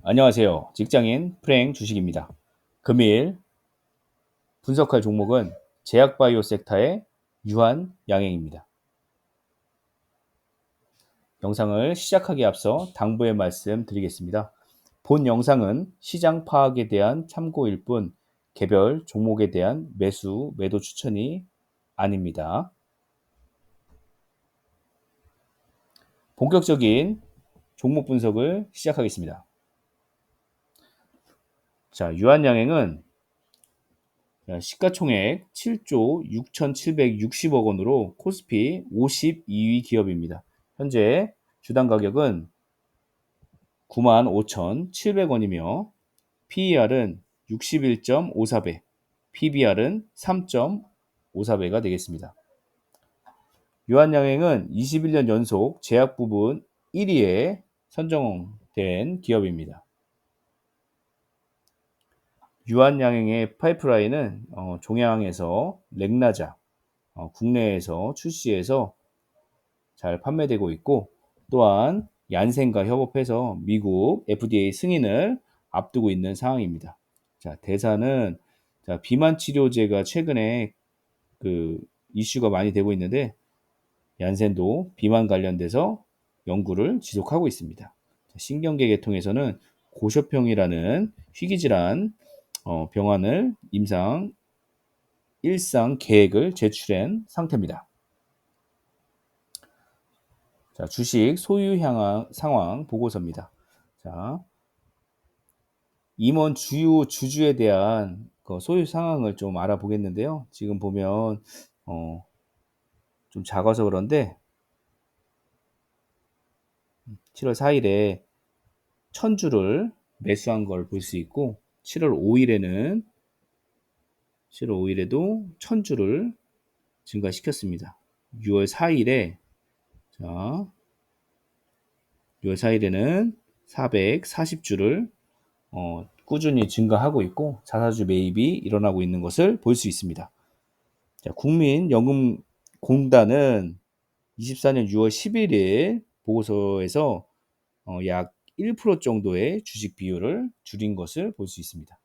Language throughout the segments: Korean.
안녕하세요. 직장인 프랭 주식입니다. 금일 분석할 종목은 제약바이오 섹터의 유한양행입니다. 영상을 시작하기에 앞서 당부의 말씀 드리겠습니다. 본 영상은 시장 파악에 대한 참고일 뿐 개별 종목에 대한 매수, 매도 추천이 아닙니다. 본격적인 종목 분석을 시작하겠습니다. 자, 유한양행은 시가총액 7조 6,760억 원으로 코스피 52위 기업입니다. 현재 주당 가격은 95,700원이며 PER은 61.54배, PBR은 3.54배가 되겠습니다. 유한양행은 21년 연속 제약 부분 1위에 선정된 기업입니다. 유한양행의 파이프라인은 종양에서 렉나자, 국내에서 출시해서 잘 판매되고 있고, 또한 얀센과 협업해서 미국 FDA 승인을 앞두고 있는 상황입니다. 자, 대사는 비만 치료제가 최근에 이슈가 많이 되고 있는데, 얀센도 비만 관련돼서 연구를 지속하고 있습니다. 자, 신경계 계통에서는 고쇼평이라는 희귀질환 병환을 임상 1상 계획을 제출한 상태입니다. 자, 주식 소유 상황 보고서입니다. 자, 임원 주요 주주에 대한 소유 상황을 좀 알아보겠는데요. 지금 보면 좀 작아서 그런데 7월 4일에 1000주를 매수한 걸 볼 수 있고 7월 5일에도 1000주를 증가시켰습니다. 6월 4일에 자, 6월 4일에는 440주를 꾸준히 증가하고 있고 자사주 매입이 일어나고 있는 것을 볼 수 있습니다. 자, 국민연금공단은 24년 6월 11일 보고서에서 약 1% 정도의 주식 비율을 줄인 것을 볼 수 있습니다.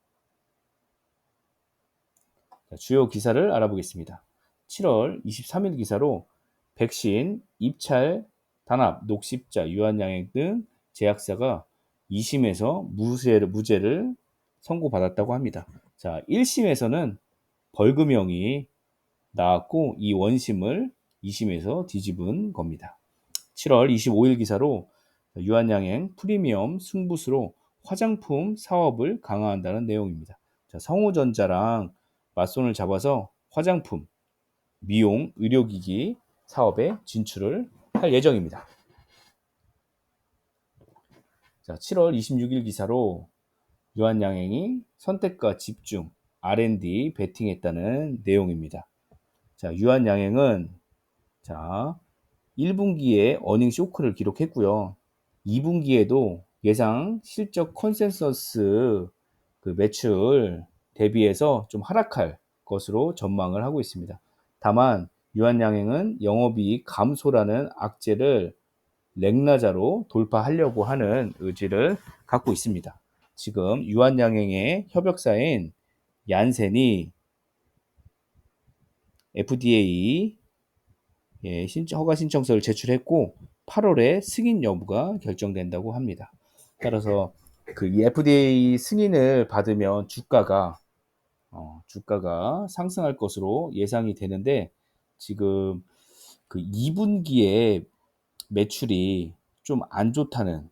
자, 주요 기사를 알아보겠습니다. 7월 23일 기사로 백신, 입찰, 단합, 녹십자, 유한양행 등 제약사가 2심에서 무죄를 선고받았다고 합니다. 자, 1심에서는 벌금형이 나왔고 이 원심을 2심에서 뒤집은 겁니다. 7월 25일 기사로 유한양행 프리미엄 승부수로 화장품 사업을 강화한다는 내용입니다. 자, 성우전자랑 맞손을 잡아서 화장품, 미용, 의료기기 사업에 진출을 할 예정입니다. 자, 7월 26일 기사로 유한양행이 선택과 집중, R&D 베팅했다는 내용입니다. 자, 유한양행은 1분기에 어닝 쇼크를 기록했고요. 2분기에도 예상 실적 컨센서스 매출 대비해서 좀 하락할 것으로 전망을 하고 있습니다. 다만 유한양행은 영업이익 감소라는 악재를 렉나자로 돌파하려고 하는 의지를 갖고 있습니다. 지금 유한양행의 협력사인 얀센이 FDA 허가 신청서를 제출했고 8월에 승인 여부가 결정된다고 합니다. 따라서 이 FDA 승인을 받으면 주가가 상승할 것으로 예상이 되는데 지금 2분기에 매출이 좀 안 좋다는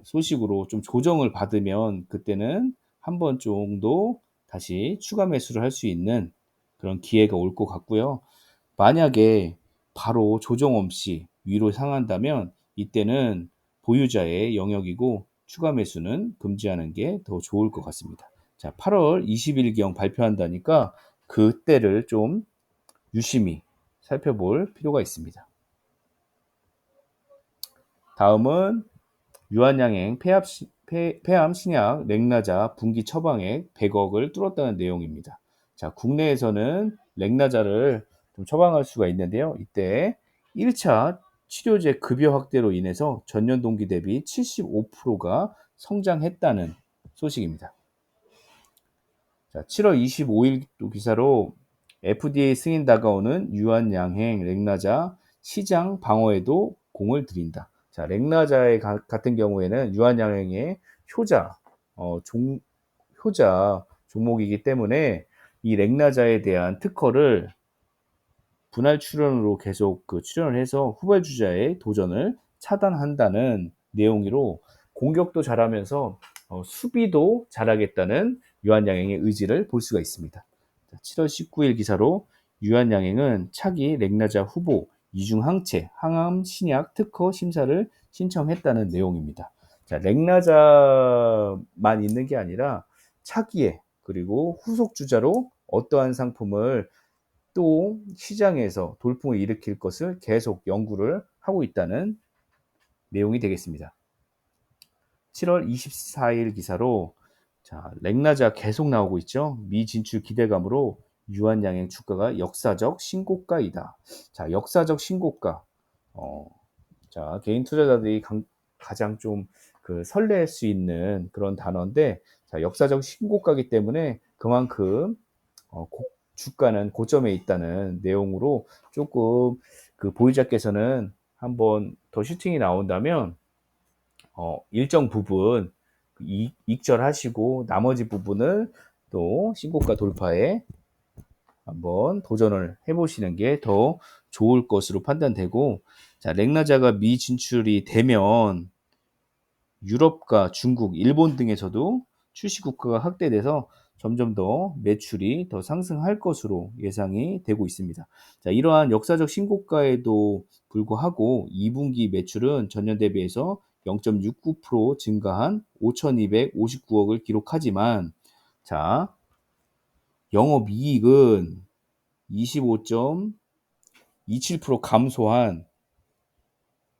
소식으로 좀 조정을 받으면 그때는 한 번 정도 다시 추가 매수를 할 수 있는 그런 기회가 올 것 같고요. 만약에 바로 조정 없이 위로 상한다면 이때는 보유자의 영역이고 추가 매수는 금지하는 게 더 좋을 것 같습니다. 자, 8월 20일경 발표한다니까 그때를 좀 유심히 살펴볼 필요가 있습니다. 다음은 유한양행 폐암 신약 렉나자 분기 처방액 100억을 뚫었다는 내용입니다. 자, 국내에서는 렉나자를 좀 처방할 수가 있는데요. 이때 1차 치료제 급여 확대로 인해서 전년 동기 대비 75%가 성장했다는 소식입니다. 자, 7월 25일 또 기사로 FDA 승인 다가오는 유한양행 렉나자 시장 방어에도 공을 들인다. 자, 렉나자의 같은 경우에는 유한양행의 효자, 효자 종목이기 때문에 이 렉나자에 대한 특허를 분할 출연으로 계속 출연을 해서 후발주자의 도전을 차단한다는 내용으로 공격도 잘하면서 수비도 잘하겠다는 유한양행의 의지를 볼 수가 있습니다. 7월 19일 기사로 유한양행은 차기 렉나자 후보 이중항체 항암 신약 특허 심사를 신청했다는 내용입니다. 자, 렉나자만 있는 게 아니라 차기에 그리고 후속 주자로 어떠한 상품을 또 시장에서 돌풍을 일으킬 것을 계속 연구를 하고 있다는 내용이 되겠습니다. 7월 24일 기사로 자, 렉나자 계속 나오고 있죠. 미 진출 기대감으로 유한양행 주가가 역사적 신고가이다. 자, 역사적 신고가. 자, 개인 투자자들이 가장 좀 설렐 수 있는 그런 단어인데, 자, 역사적 신고가이기 때문에 그만큼 주가는 고점에 있다는 내용으로 조금 보유자께서는 한번 더 슈팅이 나온다면 일정 부분 익절하시고 나머지 부분을 또 신고가 돌파에 한번 도전을 해보시는 게 더 좋을 것으로 판단되고, 자, 렉나자가 미 진출이 되면 유럽과 중국, 일본 등에서도 출시 국가가 확대돼서 점점 더 매출이 더 상승할 것으로 예상이 되고 있습니다. 자, 이러한 역사적 신고가에도 불구하고 2분기 매출은 전년 대비해서 0.69% 증가한 5,259억을 기록하지만, 자, 영업이익은 25.27% 감소한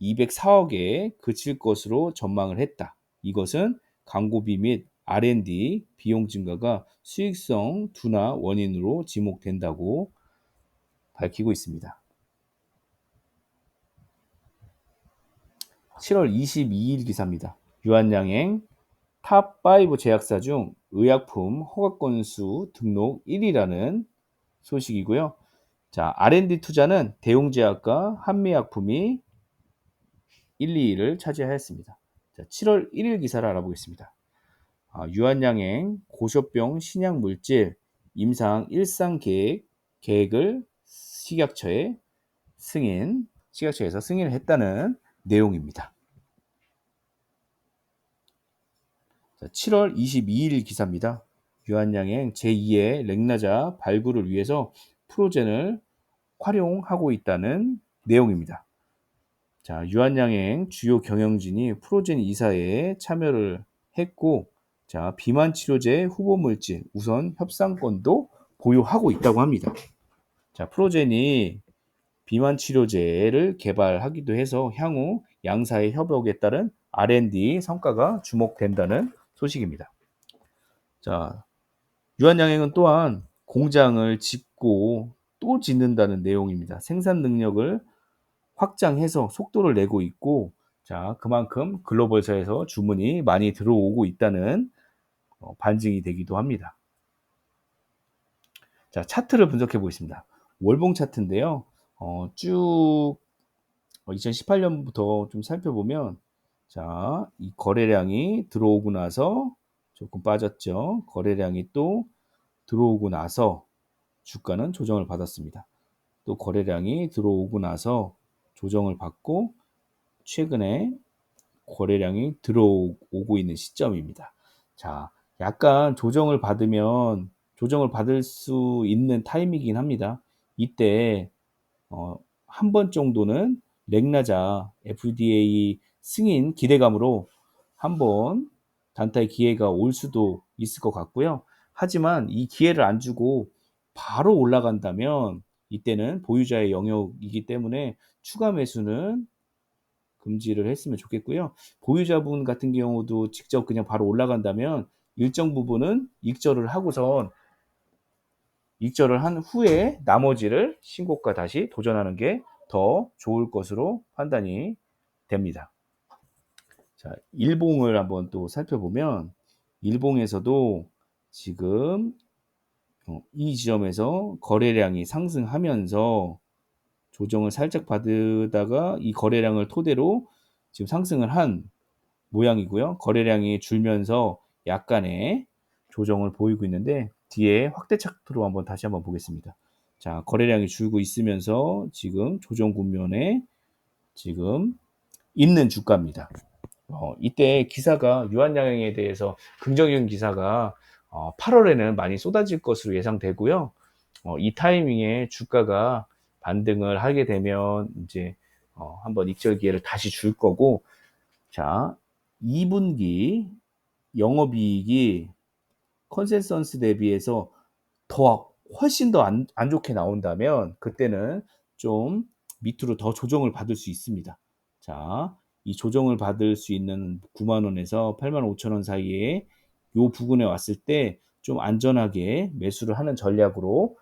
204억에 그칠 것으로 전망을 했다. 이것은 광고비 및 R&D 비용 증가가 수익성 둔화 원인으로 지목된다고 밝히고 있습니다. 7월 22일 기사입니다. 유한양행 탑5 제약사 중 의약품 허가 건수 등록 1위라는 소식이고요. 자, R&D 투자는 대웅제약과 한미약품이 1, 2위를 차지하였습니다. 자, 7월 1일 기사를 알아보겠습니다. 유한양행 고쇼병 신약물질 임상 일상 계획을 식약처에서 승인을 했다는 내용입니다. 자, 7월 22일 기사입니다. 유한양행 제2의 렉나자 발굴을 위해서 프로젠을 활용하고 있다는 내용입니다. 자, 유한양행 주요 경영진이 프로젠 이사회에 참여를 했고, 자, 비만 치료제 후보 물질 우선 협상권도 보유하고 있다고 합니다. 자, 프로젠이 비만 치료제를 개발하기도 해서 향후 양사의 협업에 따른 R&D 성과가 주목된다는 소식입니다. 자, 유한양행은 또한 공장을 짓고 또 짓는다는 내용입니다. 생산 능력을 확장해서 속도를 내고 있고, 자, 그만큼 글로벌사에서 주문이 많이 들어오고 있다는 반증이 되기도 합니다. 자, 차트를 분석해 보겠습니다. 월봉 차트인데요. 쭉 2018년부터 좀 살펴보면, 자, 이 거래량이 들어오고 나서 조금 빠졌죠. 거래량이 또 들어오고 나서 주가는 조정을 받았습니다. 또 거래량이 들어오고 나서 조정을 받고 최근에 거래량이 들어오고 있는 시점입니다. 자, 약간 조정을 받을 수 있는 타이밍이긴 합니다. 이때 한 번 정도는 렉나자 FDA 승인 기대감으로 한번 단타의 기회가 올 수도 있을 것 같고요. 하지만 이 기회를 안 주고 바로 올라간다면 이때는 보유자의 영역이기 때문에 추가 매수는 금지를 했으면 좋겠고요. 보유자분 같은 경우도 직접 그냥 바로 올라간다면 일정 부분은 익절을 한 후에 나머지를 신고가 다시 도전하는 게 더 좋을 것으로 판단이 됩니다. 자, 일봉을 한번 또 살펴보면 일봉에서도 지금 이 지점에서 거래량이 상승하면서 조정을 살짝 받으다가 이 거래량을 토대로 지금 상승을 한 모양이고요. 거래량이 줄면서 약간의 조정을 보이고 있는데 뒤에 확대 차트로 다시 한번 보겠습니다. 자, 거래량이 줄고 있으면서 지금 조정 국면에 지금 있는 주가입니다. 이때 기사가 유한양행에 대해서 긍정적인 기사가 8월에는 많이 쏟아질 것으로 예상되고요. 이 타이밍에 주가가 반등을 하게 되면 이제 한번 익절 기회를 다시 줄 거고, 자, 2분기 영업이익이 컨센서스 대비해서 훨씬 더 안 좋게 나온다면 그때는 좀 밑으로 더 조정을 받을 수 있습니다. 자, 이 조정을 받을 수 있는 9만 원에서 8만 5천 원 사이에 요 부근에 왔을 때 좀 안전하게 매수를 하는 전략으로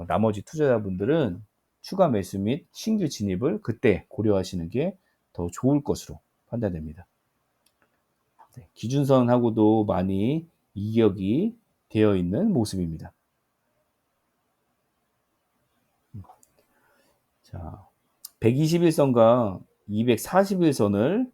나머지 투자자분들은 추가 매수 및 신규 진입을 그때 고려하시는 게 더 좋을 것으로 판단됩니다. 네, 기준선하고도 많이 이격이 되어 있는 모습입니다. 자, 121선과 241선을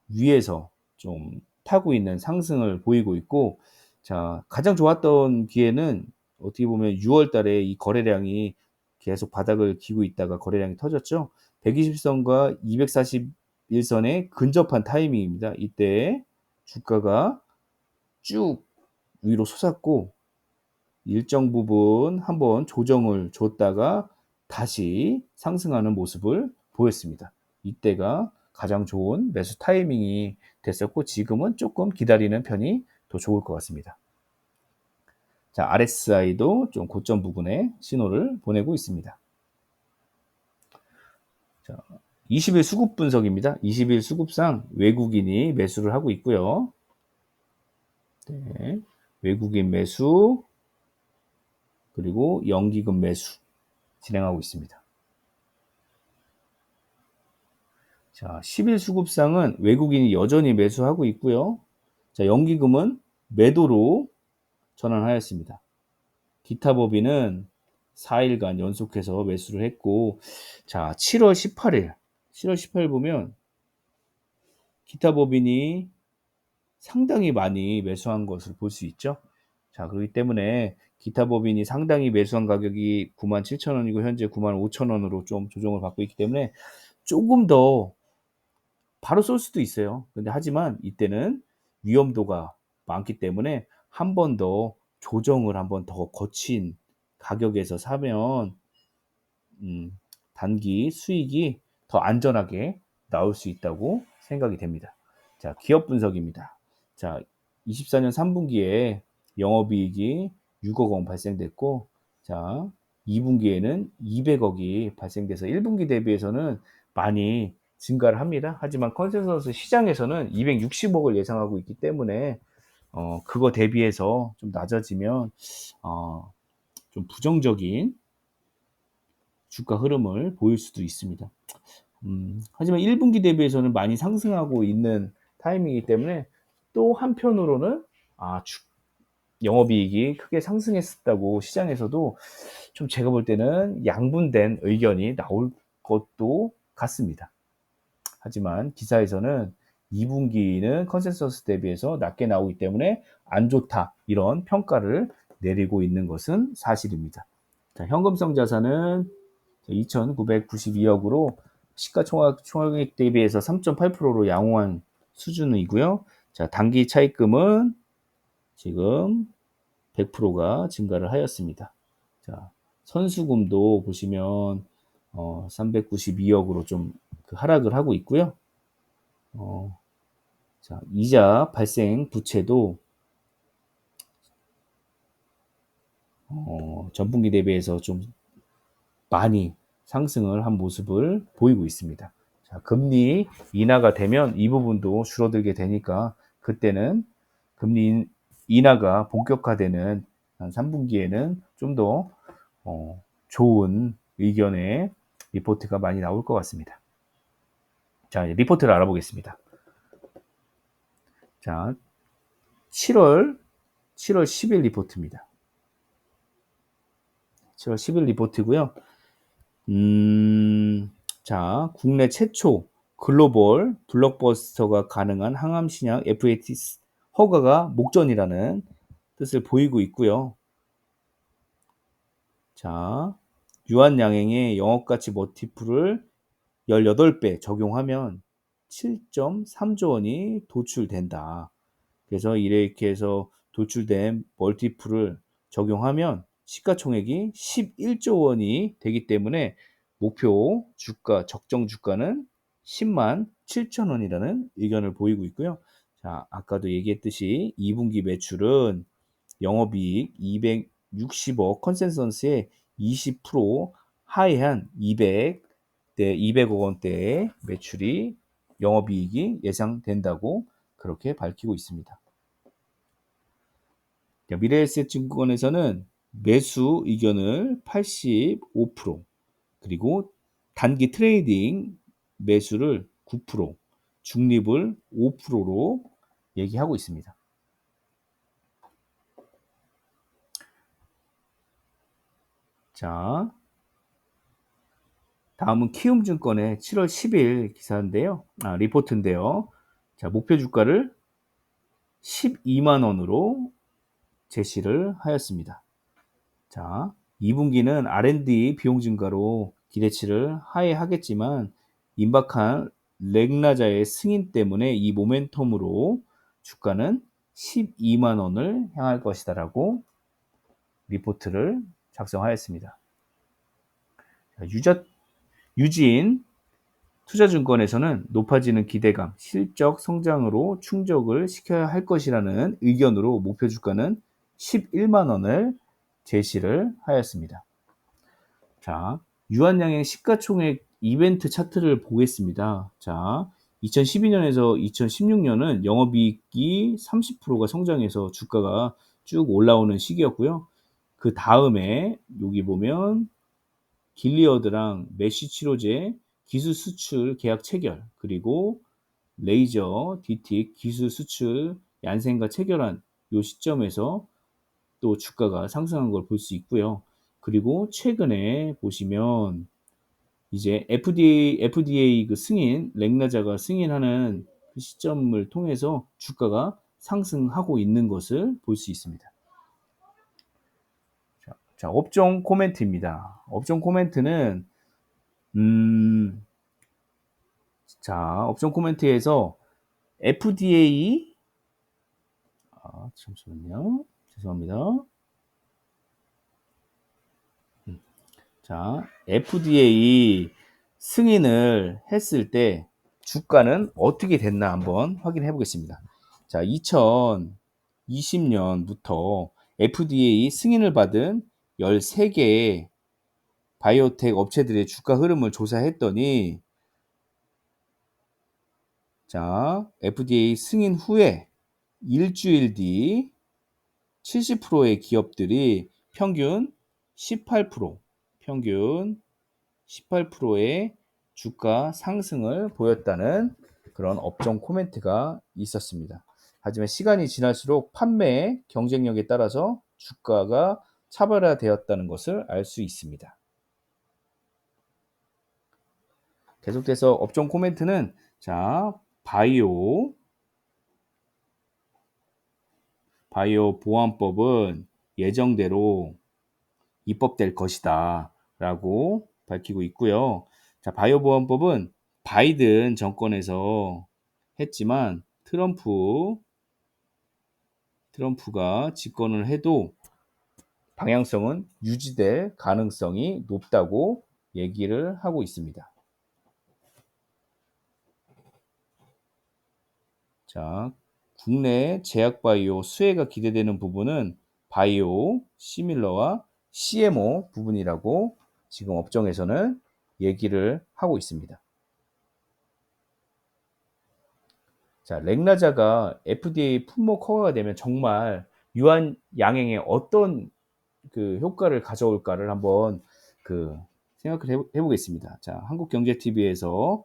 위에서 좀 타고 있는 상승을 보이고 있고, 자, 가장 좋았던 기회는 어떻게 보면 6월 달에 이 거래량이 계속 바닥을 기고 있다가 거래량이 터졌죠. 120선과 241선에 근접한 타이밍입니다. 이때 주가가 쭉 위로 솟았고 일정 부분 한번 조정을 줬다가 다시 상승하는 모습을 보였습니다. 이때가 가장 좋은 매수 타이밍이 됐었고 지금은 조금 기다리는 편이 더 좋을 것 같습니다. 자, RSI도 좀 고점 부근에 신호를 보내고 있습니다. 자, 20일 수급 분석입니다. 20일 수급상 외국인이 매수를 하고 있고요. 네, 외국인 매수 그리고 연기금 매수 진행하고 있습니다. 자, 10일 수급상은 외국인이 여전히 매수하고 있고요. 자, 연기금은 매도로 전환하였습니다. 기타 법인은 4일간 연속해서 매수를 했고, 자, 7월 18일 보면 기타 법인이 상당히 많이 매수한 것을 볼 수 있죠. 자, 그렇기 때문에 기타 법인이 상당히 매수한 가격이 97,000원이고 현재 95,000원으로 좀 조정을 받고 있기 때문에 조금 더 바로 쏠 수도 있어요. 근데 하지만 이때는 위험도가 많기 때문에 한 번 더 조정을 한 번 더 거친 가격에서 사면 단기 수익이 더 안전하게 나올 수 있다고 생각이 됩니다. 자, 기업 분석입니다. 자, 24년 3분기에 영업이익이 6억 원 발생됐고, 자, 2분기에는 200억이 발생돼서 1분기 대비해서는 많이 증가를 합니다. 하지만 컨센서스 시장에서는 260억을 예상하고 있기 때문에 그거 대비해서 좀 낮아지면 좀 부정적인 주가 흐름을 보일 수도 있습니다. 하지만 1분기 대비해서는 많이 상승하고 있는 타이밍이기 때문에 또 한편으로는 영업이익이 크게 상승했다고 시장에서도 좀 제가 볼 때는 양분된 의견이 나올 것도 같습니다. 하지만 기사에서는 2분기는 컨센서스 대비해서 낮게 나오기 때문에 안 좋다 이런 평가를 내리고 있는 것은 사실입니다. 자, 현금성 자산은 2,992억으로 시가총액 대비해서 3.8%로 양호한 수준이고요. 자, 단기 차입금은 지금 100%가 증가를 하였습니다. 자, 선수금도 보시면 392억으로 좀 하락을 하고 있고요. 자, 이자 발생 부채도 전분기 대비해서 좀 많이 상승을 한 모습을 보이고 있습니다. 자, 금리 인하가 되면 이 부분도 줄어들게 되니까 그때는 금리 인하가 본격화되는 한 3분기에는 좀 더 좋은 의견의 리포트가 많이 나올 것 같습니다. 자, 리포트를 알아보겠습니다. 자, 7월 10일 리포트입니다. 7월 10일 리포트고요. 자, 국내 최초 글로벌 블록버스터가 가능한 항암 신약 FAT 허가가 목전이라는 뜻을 보이고 있고요. 자, 유한양행의 영업가치 머티플을 18배 적용하면 7.3조 원이 도출된다. 그래서 이렇게 해서 도출된 멀티플을 적용하면 시가총액이 11조 원이 되기 때문에 목표 주가, 적정 주가는 10만 7천 원이라는 의견을 보이고 있고요. 자, 아까도 얘기했듯이 2분기 매출은 영업이익 260억 컨센서스의 20% 하회한 200억 원대의 매출이 영업이익이 예상된다고 그렇게 밝히고 있습니다. 미래에셋증권에서는 매수 의견을 85%, 그리고 단기 트레이딩 매수를 9%, 중립을 5%로 얘기하고 있습니다. 자, 다음은 키움증권의 7월 10일 기사인데요. 리포트인데요. 자, 목표 주가를 12만 원으로 제시를 하였습니다. 자, 2분기는 R&D 비용 증가로 기대치를 하회하겠지만 임박한 렉나자의 승인 때문에 이 모멘텀으로 주가는 12만 원을 향할 것이다라고 리포트를 작성하였습니다. 유진 투자증권에서는 높아지는 기대감, 실적 성장으로 충족을 시켜야 할 것이라는 의견으로 목표 주가는 11만 원을 제시를 하였습니다. 자, 유한양행 시가총액 이벤트 차트를 보겠습니다. 자, 2012년에서 2016년은 영업이익이 30%가 성장해서 주가가 쭉 올라오는 시기였고요. 그 다음에 여기 보면 길리어드랑 메쉬 치료제 기술 수출 계약 체결, 그리고 레이저 DT 기술 수출 얀센과 체결한 이 시점에서 또 주가가 상승한 걸 볼 수 있고요. 그리고 최근에 보시면 이제 FDA 그 승인, 렉나자가 승인하는 그 시점을 통해서 주가가 상승하고 있는 것을 볼 수 있습니다. 자, 업종 코멘트입니다. 업종 코멘트는 자, 업종 코멘트에서 FDA 잠시만요. 죄송합니다. 자, FDA 승인을 했을 때 주가는 어떻게 됐나 한번 확인해 보겠습니다. 자, 2020년부터 FDA 승인을 받은 13개의 바이오텍 업체들의 주가 흐름을 조사했더니 자, FDA 승인 후에 일주일 뒤 70%의 기업들이 평균 18%의 주가 상승을 보였다는 그런 업종 코멘트가 있었습니다. 하지만 시간이 지날수록 판매 경쟁력에 따라서 주가가 차별화되었다는 것을 알 수 있습니다. 계속해서 업종 코멘트는 자, 바이오 보안법은 예정대로 입법될 것이다 라고 밝히고 있고요. 자, 바이오 보안법은 바이든 정권에서 했지만 트럼프가 집권을 해도 방향성은 유지될 가능성이 높다고 얘기를 하고 있습니다. 자, 국내 제약바이오 수혜가 기대되는 부분은 바이오, 시밀러와 CMO 부분이라고 지금 업종에서는 얘기를 하고 있습니다. 자, 렉나자가 FDA 품목 허가가 되면 정말 유한 양행에 어떤 그 효과를 가져올까를 한번 그 생각을 해보겠습니다. 자, 한국경제TV에서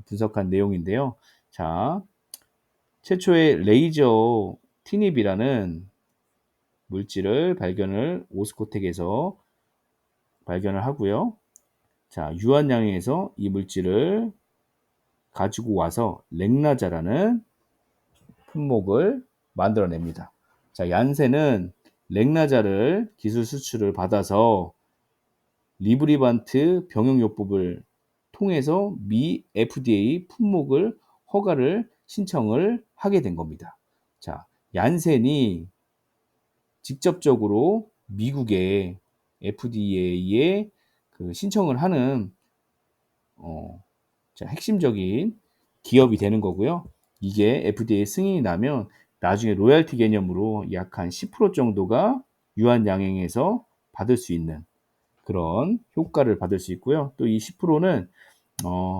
분석한 내용인데요. 자, 최초의 레이저 티닙이라는 물질을 오스코텍에서 발견을 하고요. 자, 유한양행에서 이 물질을 가지고 와서 렉나자라는 품목을 만들어냅니다. 자, 얀센은 렉나자를 기술 수출을 받아서 리브리반트 병용요법을 통해서 미 FDA 품목을 허가를 신청을 하게 된 겁니다. 자, 얀센이 직접적으로 미국의 FDA에 신청을 하는 핵심적인 기업이 되는 거고요. 이게 FDA 승인이 나면 나중에 로열티 개념으로 약 한 10% 정도가 유한양행에서 받을 수 있는 그런 효과를 받을 수 있고요. 또 이 10%는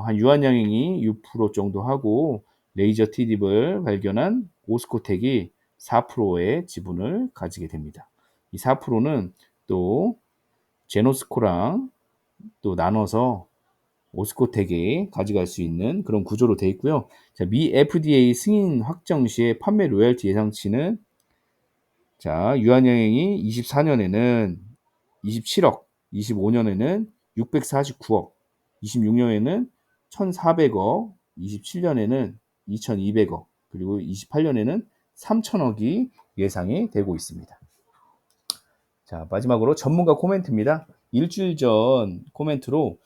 한 유한양행이 6% 정도 하고 레이저 티딥을 발견한 오스코텍이 4%의 지분을 가지게 됩니다. 이 4%는 또 제노스코랑 또 나눠서 오스코텍이 가져갈 수 있는 그런 구조로 되어 있고요. 자, 미 FDA 승인 확정 시에 판매 로열티 예상치는 자, 유한양행이 24년에는 27억, 25년에는 649억, 26년에는 1,400억, 27년에는 2,200억, 그리고 28년에는 3,000억이 예상이 되고 있습니다. 자, 마지막으로 전문가 코멘트입니다. 일주일 전 코멘트로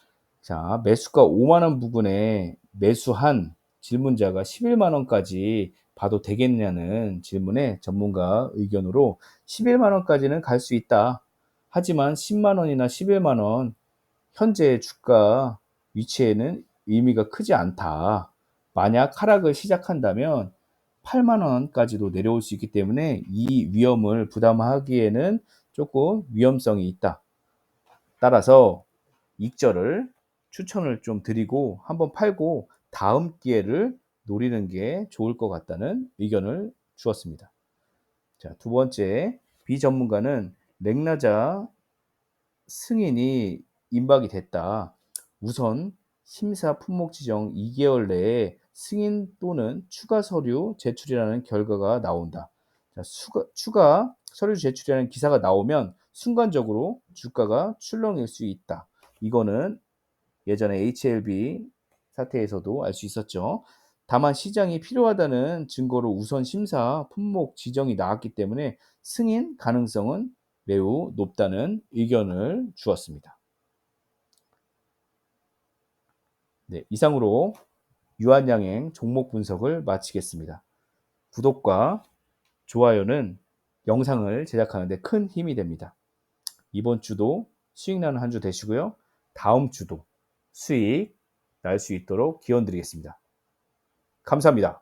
자, 매수가 5만 원 부근에 매수한 질문자가 11만 원까지 봐도 되겠냐는 질문에 전문가 의견으로 11만 원까지는 갈 수 있다. 하지만 10만 원이나 11만 원 현재 주가 위치에는 의미가 크지 않다. 만약 하락을 시작한다면 8만 원까지도 내려올 수 있기 때문에 이 위험을 부담하기에는 조금 위험성이 있다. 따라서 익절을 추천을 좀 드리고 한번 팔고 다음 기회를 노리는 게 좋을 것 같다는 의견을 주었습니다. 자, 두 번째, 비전문가는 렉나자 승인이 임박이 됐다. 우선 심사 품목 지정 2개월 내에 승인 또는 추가 서류 제출이라는 결과가 나온다. 자, 추가 서류 제출이라는 기사가 나오면 순간적으로 주가가 출렁일 수 있다. 이거는 예전에 HLB 사태에서도 알 수 있었죠. 다만 시장이 필요하다는 증거로 우선 심사 품목 지정이 나왔기 때문에 승인 가능성은 매우 높다는 의견을 주었습니다. 네, 이상으로 유한양행 종목 분석을 마치겠습니다. 구독과 좋아요는 영상을 제작하는 데 큰 힘이 됩니다. 이번 주도 수익 나는 한 주 되시고요. 다음 주도 수익 날 수 있도록 기원 드리겠습니다. 감사합니다.